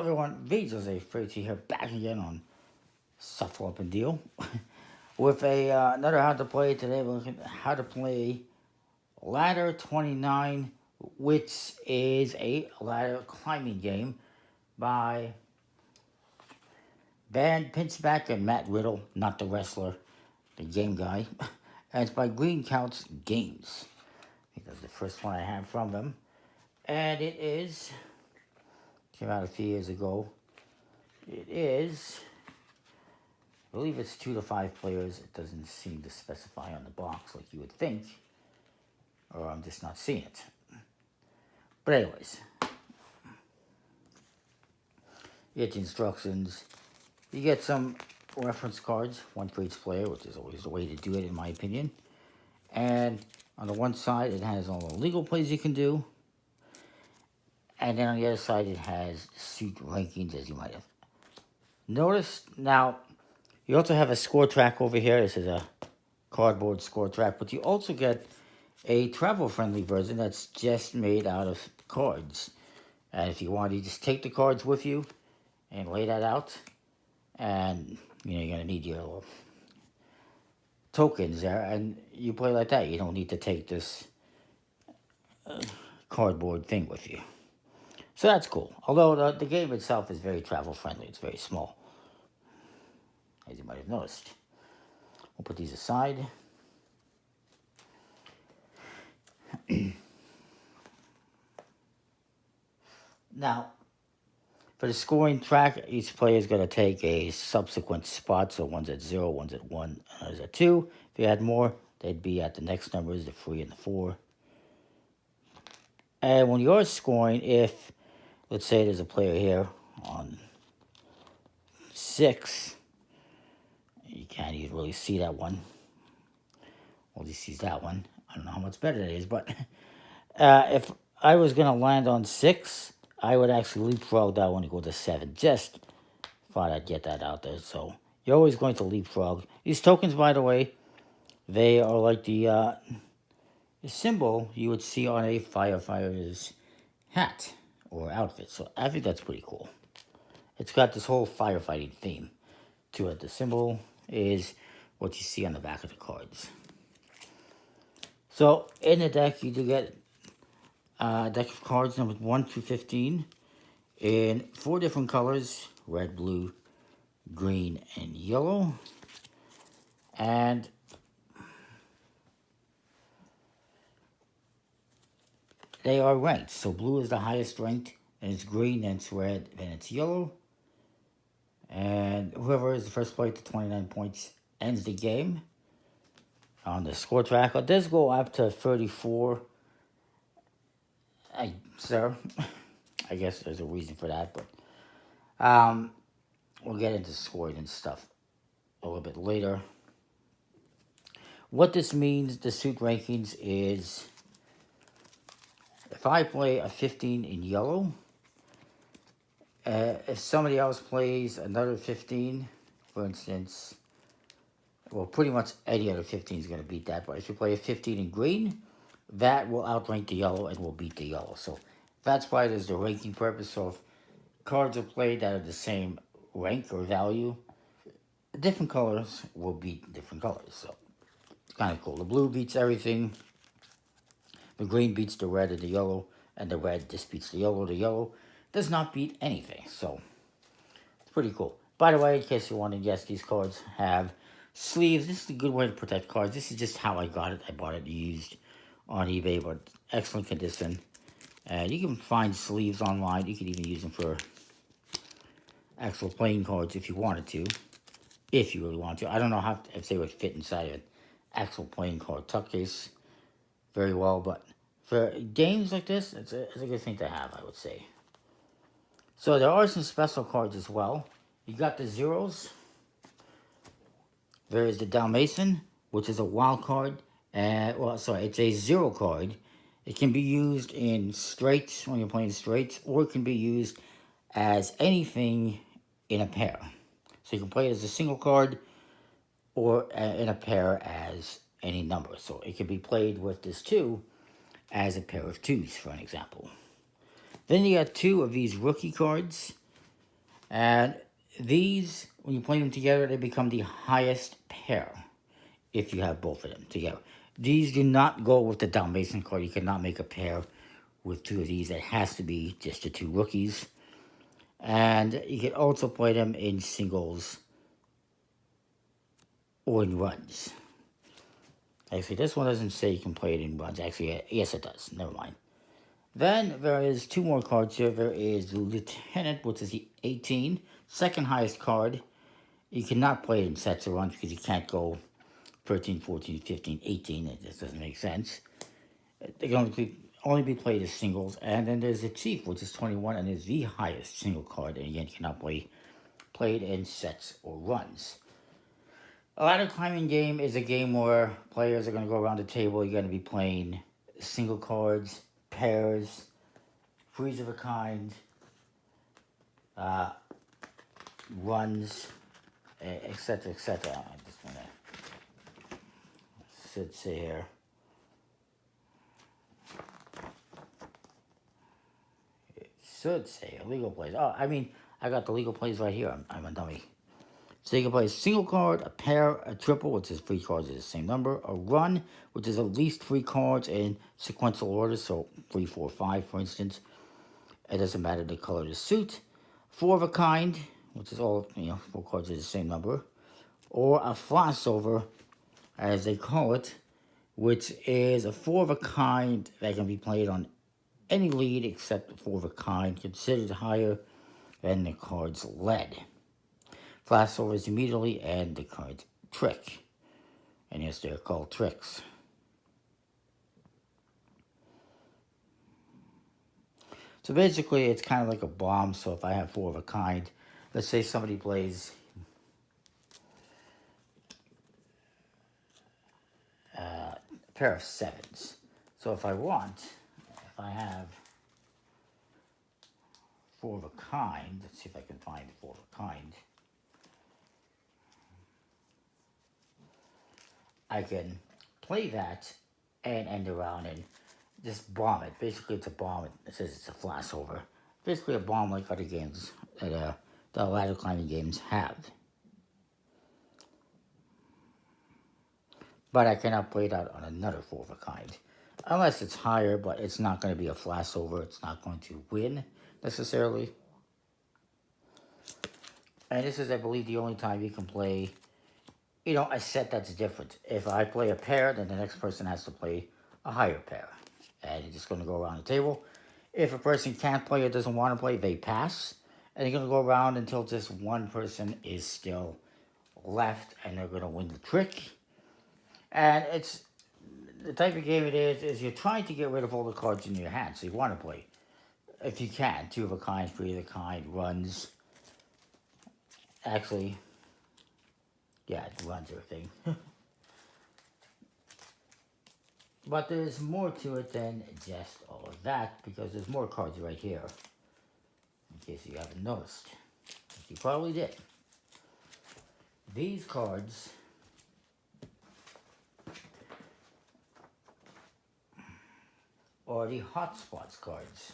Everyone, Vijay Frazy here, back again on Shuffle Up and Deal with another how to play. Today we're looking at how to play Ladder 29, which is a ladder climbing game by Van Pinchback and Matt Riddle, not the wrestler, the game guy. And it's by Green Counts Games. I think that's the first one I have from them. And came out a few years ago. It is, I believe it's 2 to 5 players. It doesn't seem to specify on the box like you would think, or I'm just not seeing it. But anyways, you get the instructions. You get some reference cards, one for each player, which is always the way to do it in my opinion. And on the one side, it has all the legal plays you can do. And then on the other side, it has suit rankings, as you might have noticed. Now, you also have a score track over here. This is a cardboard score track, but you also get a travel-friendly version that's just made out of cards. And if you want, you just take the cards with you and lay that out. And, you're going to need your little tokens there. And you play like that. You don't need to take this cardboard thing with you. So that's cool. Although the game itself is very travel-friendly. It's very small, as you might have noticed. We'll put these aside. Now, for the scoring track, each player is going to take a subsequent spot. So one's at 0, one's at 1, one's at 2. If you had more, they'd be at the next numbers, the 3 and the 4. And when you're scoring, if, let's say there's a player here on 6, you can't even really see that one. Well, he sees that one. I don't know how much better that is, but if I was going to land on 6, I would actually leapfrog that one to go to 7. Just thought I'd get that out there. So you're always going to leapfrog. These tokens, by the way, they are like the symbol you would see on a firefighter's hat or outfit. So I think that's pretty cool. It's got this whole firefighting theme to it. The symbol is what you see on the back of the cards. So in the deck, you do get a deck of cards numbered 1 through 15 in 4 different colors: red, blue, green, and yellow. And they are ranked. So blue is the highest ranked, and it's green, then it's red, then it's yellow. And whoever is the first player to 29 points ends the game. On the score track, it does go up to 34. Sir, I guess there's a reason for that, but we'll get into scoring and stuff a little bit later. What this means, the suit rankings, is if I play a 15 in yellow, if somebody else plays another 15, for instance, well, pretty much any other 15 is going to beat that. But if you play a 15 in green, that will outrank the yellow and will beat the yellow. So that's why there's the ranking purpose. So if cards are played that are the same rank or value, different colors will beat different colors. So it's kind of cool. The blue beats everything. The green beats the red and the yellow. And the red just beats the yellow. The yellow does not beat anything. So it's pretty cool. By the way, in case you're wondering, yes, these cards have sleeves. This is a good way to protect cards. This is just how I got it. I bought it used on eBay, but excellent condition. You can find sleeves online. You can even use them for actual playing cards if you wanted to. If you really want to. I don't know if they would fit inside an actual playing card tuck case very well, but for games like this, it's a good thing to have, I would say. So there are some special cards as well. You got the zeros. There is the Dalmatian, which is a wild card. It's a 0 card. It can be used in straights when you're playing straights, or it can be used as anything in a pair. So you can play it as a single card, or in a pair as any number. So it can be played with this 2 as a pair of 2s, for an example. Then you got 2 of these rookie cards. And these, when you play them together, they become the highest pair if you have both of them together. These do not go with the Dalmatian card. You cannot make a pair with two of these. It has to be just the two rookies. And you can also play them in singles or in runs. Actually, this one doesn't say you can play it in runs. Actually, yes it does. Never mind. Then there is two more cards here. There is the Lieutenant, which is the 18, second highest card. You cannot play it in sets or runs because you can't go 13, 14, 15, 18. It just doesn't make sense. They can only be played as singles. And then there's the Chief, which is 21 and is the highest single card. And again, you cannot play played in sets or runs. A ladder climbing game is a game where players are going to go around the table. You're going to be playing single cards, pairs, freeze of a kind, runs, etc., etc. I just want to should say here. It should say illegal plays. Oh, I mean, I got the legal plays right here. I'm a dummy. So you can play a single card, a pair, a triple, which is 3 cards is the same number, a run, which is at least 3 cards in sequential order, so 3, 4, 5, for instance. It doesn't matter the color of the suit. 4 of a kind, which is all, 4 cards is the same number. Or a flashover, as they call it, which is a 4 of a kind that can be played on any lead except 4 of a kind, considered higher than the card's lead. Flashover is immediately and the card's trick. And yes, they're called tricks. So basically, it's kind of like a bomb. So if I have 4 of a kind, let's say somebody plays a pair of 7s. So if I have 4 of a kind, let's see if I can find 4 of a kind. I can play that and end around and just bomb it. Basically, it's a bomb. It says it's a flashover. Basically, a bomb like other games that the ladder climbing games have. But I cannot play that on another 4 of a kind. Unless it's higher, but it's not going to be a flashover. It's not going to win, necessarily. And this is, I believe, the only time you can play a set that's different. If I play a pair, then the next person has to play a higher pair. And you're just going to go around the table. If a person can't play or doesn't want to play, they pass. And you're going to go around until just one person is still left. And they're going to win the trick. And it's the type of game it is you're trying to get rid of all the cards in your hand. So you want to play, if you can, 2 of a kind, 3 of a kind, runs. Actually, yeah, it runs everything. But there's more to it than just all of that, because there's more cards right here. In case you haven't noticed. You probably did. These cards are the Hotspots cards.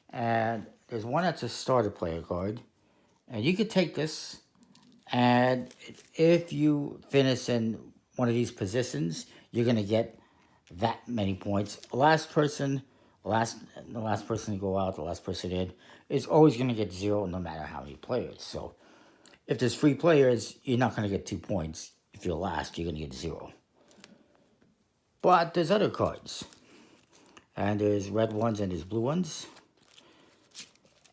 And there's one that's a starter player card. And you could take this, and if you finish in one of these positions, you're going to get that many points. The last person to go out, the last person in, is always going to get 0 no matter how many players. So if there's 3 players, you're not going to get 2 points. If you're last, you're going to get 0. But there's other cards. And there's red ones and there's blue ones.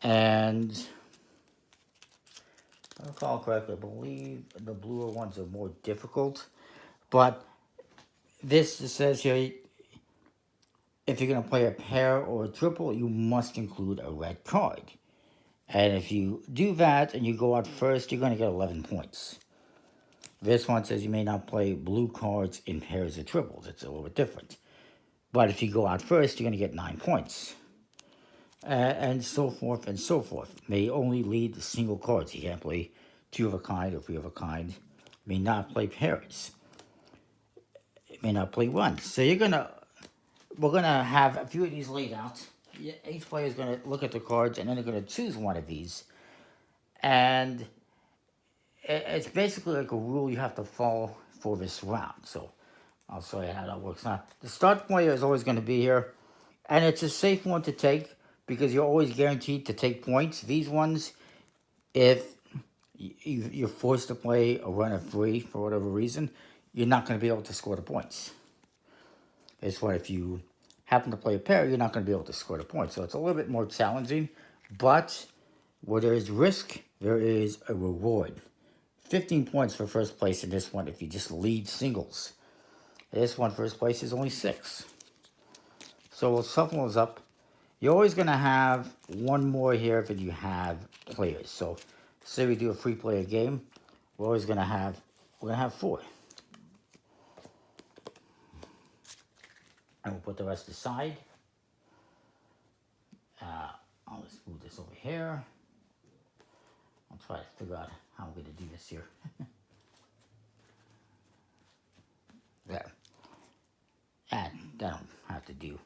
And if I recall correctly, I believe the bluer ones are more difficult. But this says here, if you're going to play a pair or a triple, you must include a red card. And if you do that and you go out first, you're going to get 11 points. This one says you may not play blue cards in pairs or triples. It's a little bit different. But if you go out first, you're going to get 9 points. And so forth and so forth. May only lead single cards. You can't play 2 of a kind or 3 of a kind. May not play pairs. It may not play runs. So we're going to have a few of these laid out. Each player is going to look at the cards and then they're going to choose one of these. And it's basically like a rule you have to follow for this round. So I'll show you how that works now. The start player is always going to be here, and it's a safe one to take because you're always guaranteed to take points. These ones, if you're forced to play a run of 3 for whatever reason, you're not going to be able to score the points. It's what if you happen to play a pair, you're not going to be able to score the points. So it's a little bit more challenging, but where there is risk, there is a reward. 15 points for first place in this one if you just lead singles. This one, first place, is only 6. So we'll shuffle those up. You're always going to have one more here if you have players. So say we do a 3-player game, we're always going to have, 4. And we'll put the rest aside. I'll just move this over here. I'll try to figure out how I'm going to do this here. There. And that don't have to do.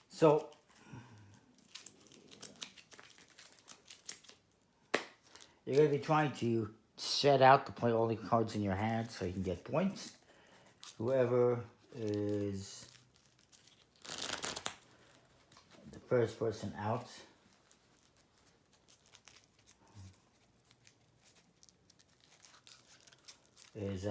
So, you're going to be trying to set out to play all the cards in your hand so you can get points. Whoever is the first person out is,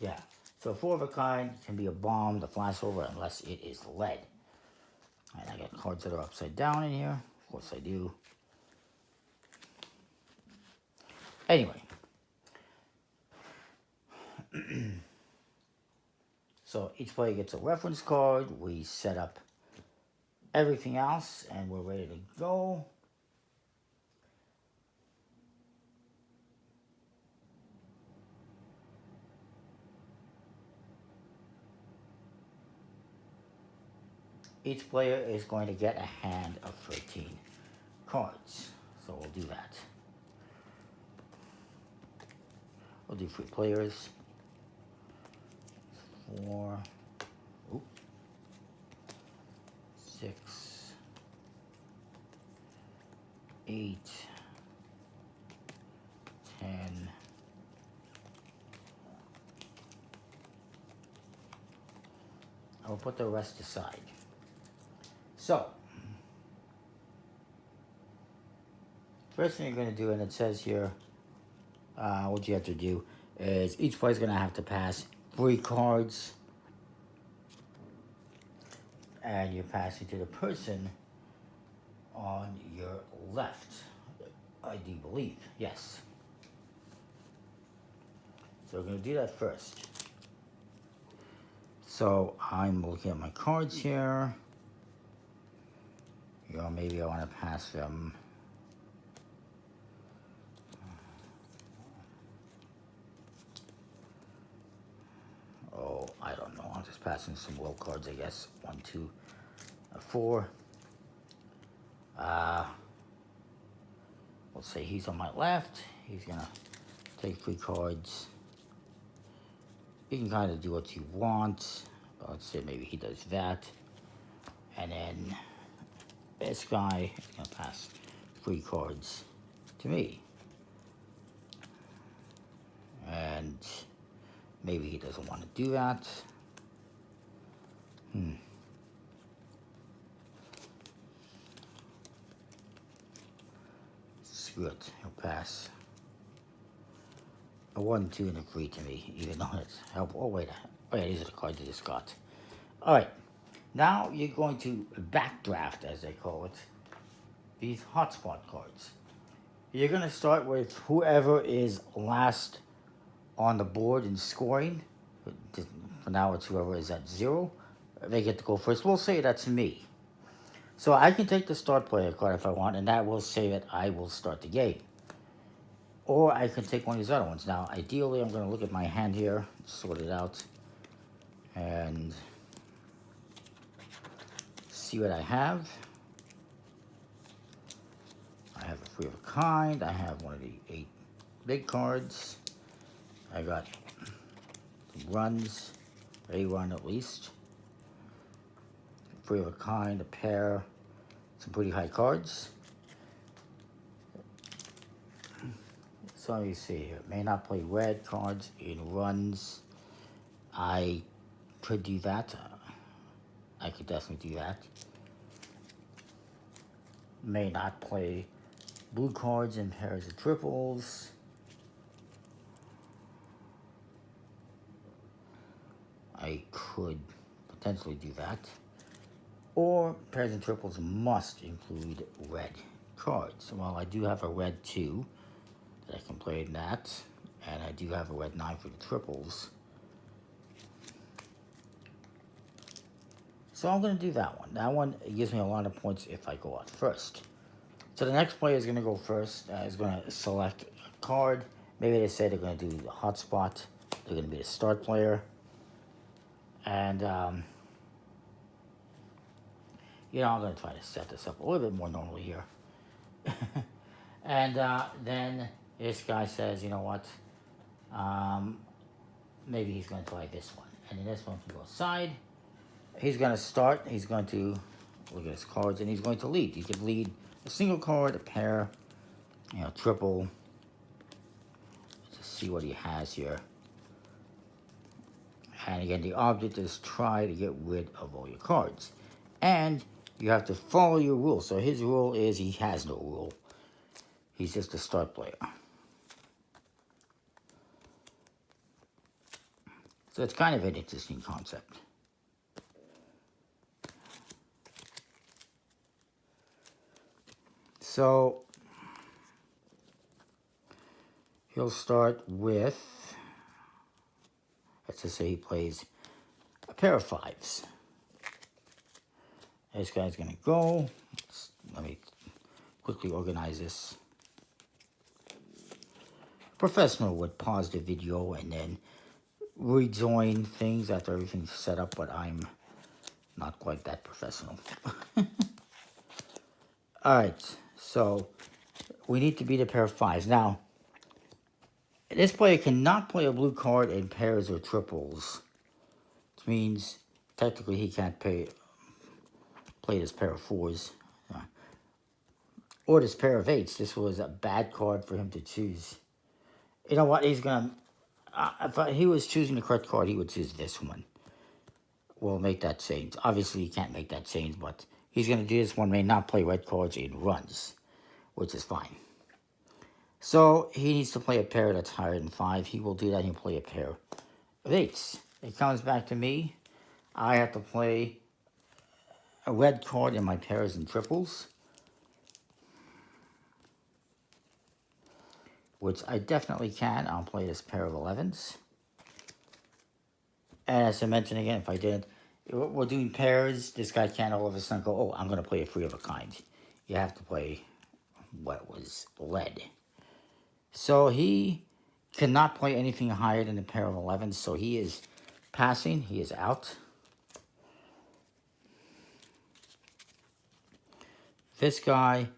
yeah. So 4 of a kind can be a bomb, the flashover, unless it is lead. And I got cards that are upside down in here. Of course I do. Anyway. So each player gets a reference card. We set up everything else and we're ready to go. Each player is going to get a hand of 13 cards. So we'll do that. We'll do 3 players. 4, 6, 8, 10, 'll put the rest aside. So, first thing you're going to do, and it says here, what you have to do is each player is going to have to pass 3 cards, and you're passing to the person on your left. I do believe, yes. So we're going to do that first. So I'm looking at my cards here. You know, maybe I want to pass them. Oh, I don't know. I'm just passing some low cards, I guess. 1, 2, 4. Let's say he's on my left. He's gonna take 3 cards. You can kind of do what you want. Let's say maybe he does that. And then this guy is gonna pass 3 cards to me. And maybe he doesn't want to do that. Screw it. He'll pass a 1, 2, and a 3 to me, even though it's helpful. Oh, wait. Oh, yeah, these are the cards I just got. All right. Now you're going to backdraft, as they call it, these hotspot cards. You're going to start with whoever is last on the board in scoring. For now, it's whoever is at 0. They get to go first. We'll say that's me. So I can take the start player card if I want, and that will say that I will start the game. Or I can take one of these other ones. Now, ideally, I'm going to look at my hand here, sort it out, and see what I have. I have a 3 of a kind. I have one of the 8 big cards. I got some runs, a run at least. 3 of a kind, a pair, some pretty high cards. So let me see here. May not play red cards in runs. I could do that. I could definitely do that. May not play blue cards in pairs of triples. I could potentially do that. Or pairs and triples must include red cards. Well, I do have a red 2 that I can play in that. And I do have a red 9 for the triples. So I'm going to do that one. That one gives me a lot of points if I go out first. So the next player is going to go first. Is going to select a card. Maybe they say they're going to do the hotspot. They're going to be the start player. And, you know, I'm going to try to set this up a little bit more normally here. And then this guy says, you know what? Maybe he's going to try this one. And then this one can go aside. He's going to start. He's going to look at his cards, and he's going to lead. He could lead a single card, a pair, you know, triple. Let's just see what he has here. And again, the object is try to get rid of all your cards. And you have to follow your rule. So his rule is he has no rule. He's just a start player. So it's kind of an interesting concept. So he'll start with, let's just say he plays a pair of 5s. This guy's going to go. Let me quickly organize this. Professional would pause the video and then rejoin things after everything's set up, but I'm not quite that professional. Alright, so we need to beat a pair of 5s. Now, this player cannot play a blue card in pairs or triples, which means technically he can't play this pair of 4s. Or this pair of 8s. This was a bad card for him to choose. You know what? He's going to... if he was choosing the correct card, he would choose this one. We'll make that change. Obviously, he can't make that change, but he's going to do this one. May not play red cards in runs, which is fine. So, he needs to play a pair that's higher than 5. He will do that. He'll play a pair of 8s. It comes back to me. I have to play a red card in my pairs and triples, which I definitely can. I'll play this pair of 11s. And as I mentioned again, if I didn't, we're doing pairs. This guy can't all of a sudden go, oh, I'm going to play a 3 of a kind. You have to play what was led. So he cannot play anything higher than a pair of 11s. So he is passing. He is out. This guy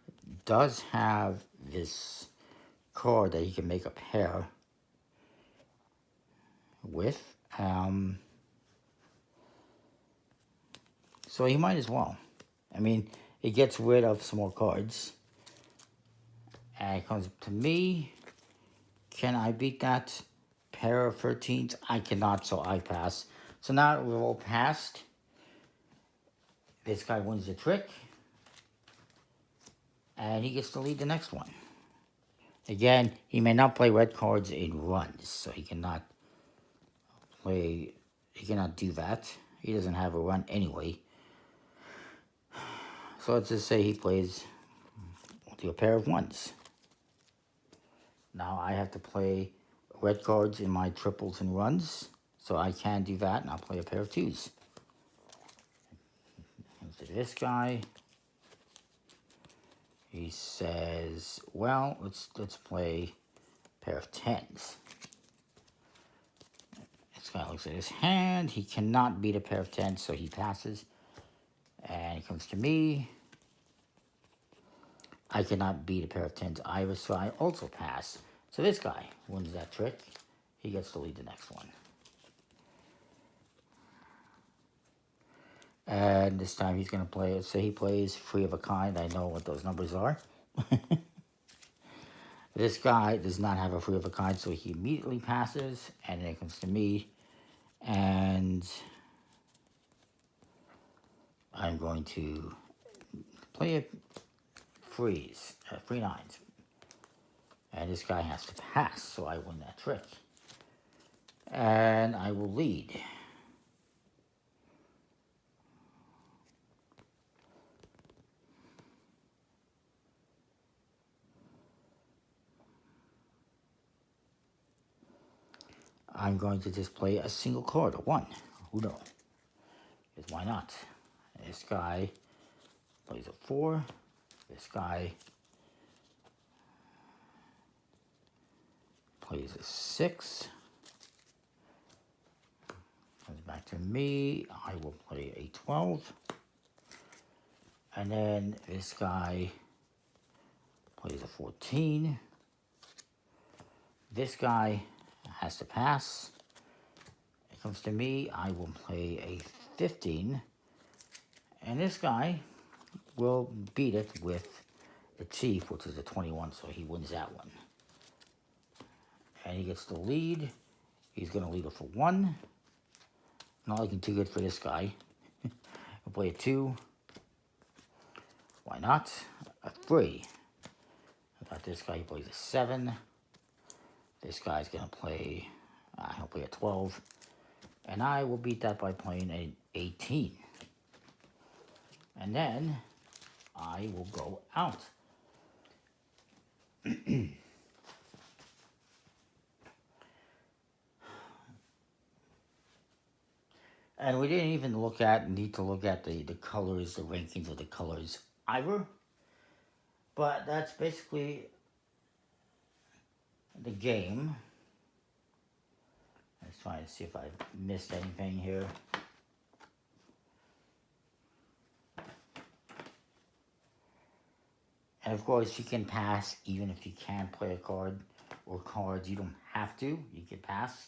does have this card that he can make a pair with. So he might as well. I mean, it gets rid of some more cards. And it comes to me. Can I beat that pair of 13s? I cannot, so I pass. So now we've all passed. This guy wins the trick. And he gets to lead the next one. Again, he may not play red cards in runs, so he cannot do that. He doesn't have a run anyway. So let's just say he plays a pair of 1s. Now I have to play red cards in my triples and runs, so I can do that, and I'll play a pair of 2s. To this guy, he says, well, let's play a pair of 10s. This guy looks at his hand. He cannot beat a pair of 10s, so he passes. And it comes to me. I cannot beat a pair of 10s either, so I also pass. So this guy wins that trick. He gets to lead the next one. And this time he's going to play it. Say he plays free of a kind. I know what those numbers are. This guy does not have a free of a kind, so he immediately passes. And then it comes to me. And I'm going to play a freeze. Free nines. And this guy has to pass, so I win that trick. And I will lead. I'm going to just play a single card, a 1. Who knows? Because why not? This guy plays a 4. This guy plays a 6. Comes back to me. I will play a 12. And then this guy plays a 14. This guy has to pass. It comes to me. I will play a 15. And this guy will beat it with the chief, which is a 21, so he wins that one. And he gets the lead. He's going to lead it for 1. Not looking too good for this guy. I'll play a 2. Why not? A 3. I got this guy, he plays a 7. This guy's going to play, he'll play a 12. And I will beat that by playing an 18. And then I will go out. And we didn't even need to look at the colors, the rankings of the colors either. But that's basically the game. Let's try and see if I missed anything here. And of course, you can pass even if you can't play a card or cards. You don't have to. You can pass.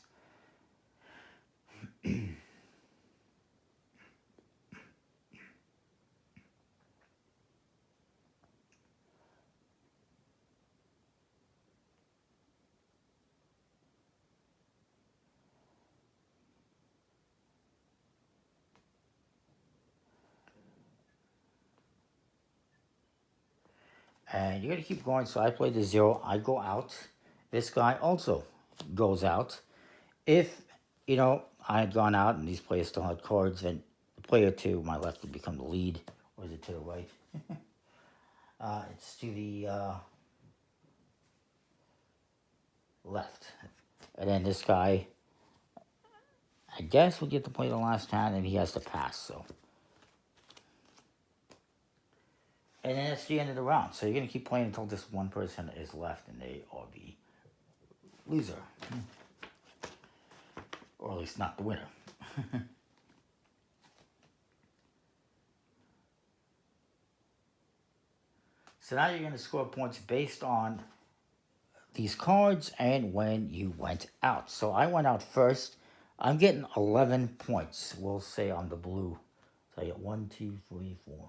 And you're going to keep going. So I play the 0. I go out. This guy also goes out. If, I had gone out and these players still had cards, then the player to my left would become the lead. Or is it to the right? It's to the left. And then this guy, I guess, would get to play the last hand, and he has to pass, so. And then that's the end of the round. So you're going to keep playing until this one person is left, and they are the loser. Or at least not the winner. So now you're going to score points based on these cards and when you went out. So I went out first. I'm getting 11 points. We'll say on the blue. So I get 1, 2, 3, 4,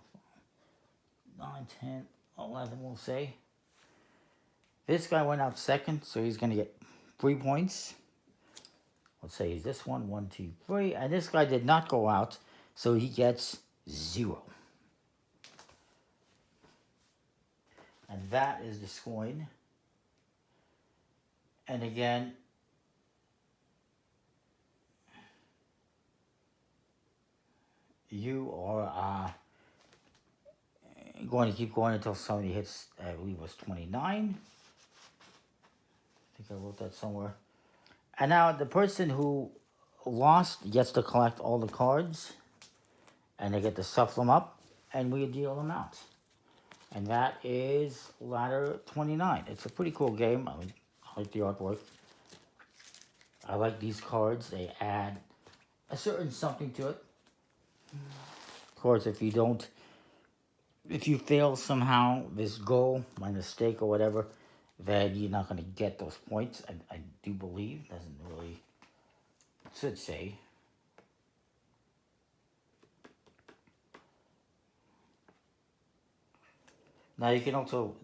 5, 9, 10, 11, we'll say. This guy went out second, so he's going to get 3 points. Let's say he's this one, 1, 2, 3. And this guy did not go out, so he gets 0. And that is the scoring. And again, you are going to keep going until somebody hits, I believe it was 29. I think I wrote that somewhere. And now the person who lost gets to collect all the cards, and they get to shuffle them up, and we deal them out. And that is ladder 29. It's a pretty cool game. I like the artwork. I like these cards. They add a certain something to it. Of course, if you fail somehow this goal, my mistake or whatever, then you're not going to get those points. I do believe. Doesn't really, it should say. Now you can also,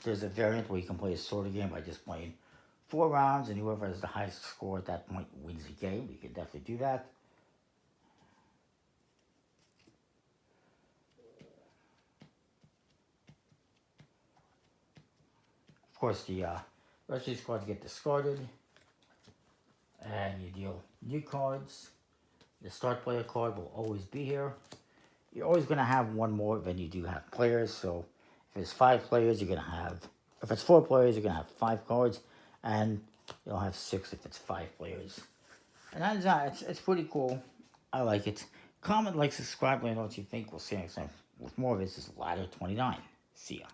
there's a variant where you can play a sort of game by just playing 4 rounds, and whoever has the highest score at that point wins the game. You can definitely do that. Of course, the rest of these cards get discarded, and you deal new cards. The start player card will always be here. You're always going to have one more than you do have players. So if it's 5 players, you're going to have, if it's 4 players, you're going to have 5 cards, and you'll have 6 if it's 5 players. And that is, it's pretty cool. I like it. Comment, like, subscribe, let me know what you think. We'll see you next time with more of this. This is Ladder 29. See ya.